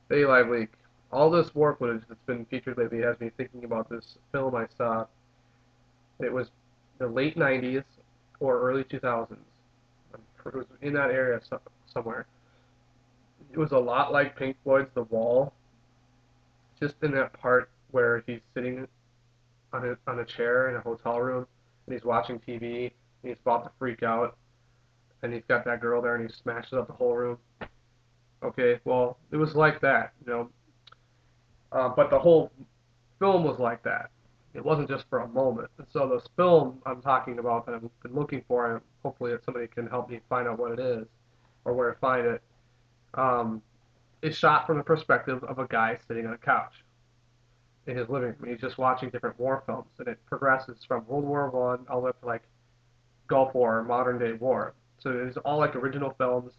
Hey, Live Leak. All this war footage that's been featured lately has me thinking about this film I saw. It was the late 90s or early 2000s. It was in that area somewhere. It was a lot like Pink Floyd's The Wall, just in that part where he's sitting on a chair in a hotel room and he's watching TV and he's about to freak out and he's got that girl there and he smashes up the whole room. Okay, well, it was like that. But the whole film was like that. It wasn't just for a moment. And so this film I'm talking about that I've been looking for, and hopefully that somebody can help me find out what it is or where to find it, um, is shot from the perspective of a guy sitting on a couch in his living room. He's just watching different war films, and it progresses from World War One all the way up to like Gulf War, modern day war. So it's all like original films.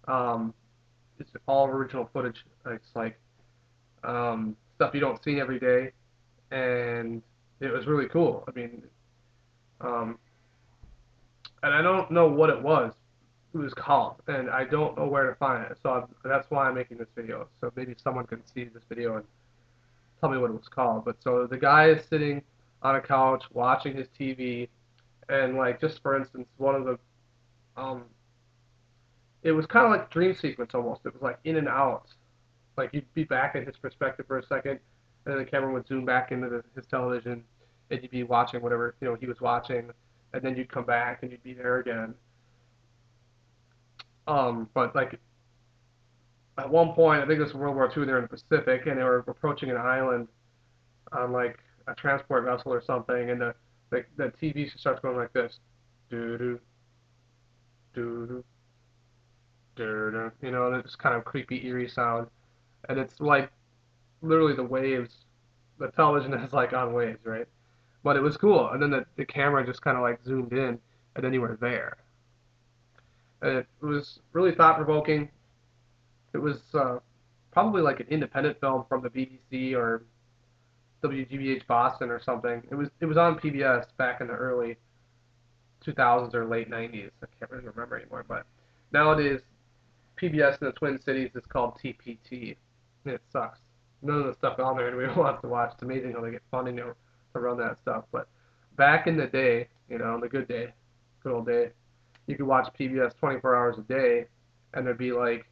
Um, it's all original footage. It's like stuff you don't see every day, and it was really cool. I mean, um, and I don't know what it was called, and I don't know where to find it. So that's why I'm making this video. So maybe someone can see this video and tell me what it was called. But so the guy is sitting on a couch watching his TV, and like just for instance, one of the um, it was kind of like a dream sequence almost. It was like in and out. Like you'd be back in his perspective for a second, and then the camera would zoom back into his television, and you'd be watching whatever he was watching, and then you'd come back and you'd be there again. But like at one point, I think this was World War II, they're in the Pacific, and they were approaching an island on like a transport vessel or something, and the TV starts going like this, doo doo doo doo doo doo, and it's kind of creepy, eerie sound, and it's like literally the waves. The television is like on waves, right? But it was cool, and then the camera just kind of like zoomed in, and then you were there, and it was really thought provoking. It was probably like an independent film from the BBC or WGBH Boston or something. It was on PBS back in the early 2000s or late 90s. I can't really remember anymore, but nowadays PBS in the Twin Cities is called TPT, and it sucks. None of the stuff on there anybody wants to watch. It's amazing how they get funding to run that stuff. But back in the day, the good day, good old day, you could watch PBS 24 hours a day, and there'd be like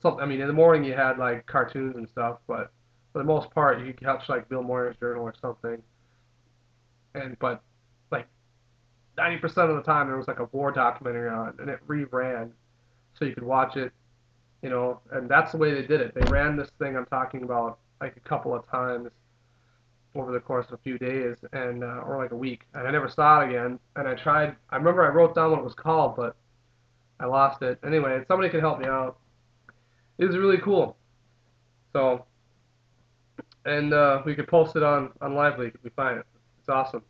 something. I mean, in the morning you had like cartoons and stuff, but for the most part you could catch like Bill Moyer's Journal or something. And but like 90% of the time there was like a war documentary on, and it reran, so you could watch it. And that's the way they did it. They ran this thing I'm talking about like a couple of times over the course of a few days, and or like a week, and I never saw it again. And I tried. I remember I wrote down what it was called, but I lost it. Anyway, somebody could help me out. It was really cool. So, and we could post it on Liveleak if we find it. It's awesome.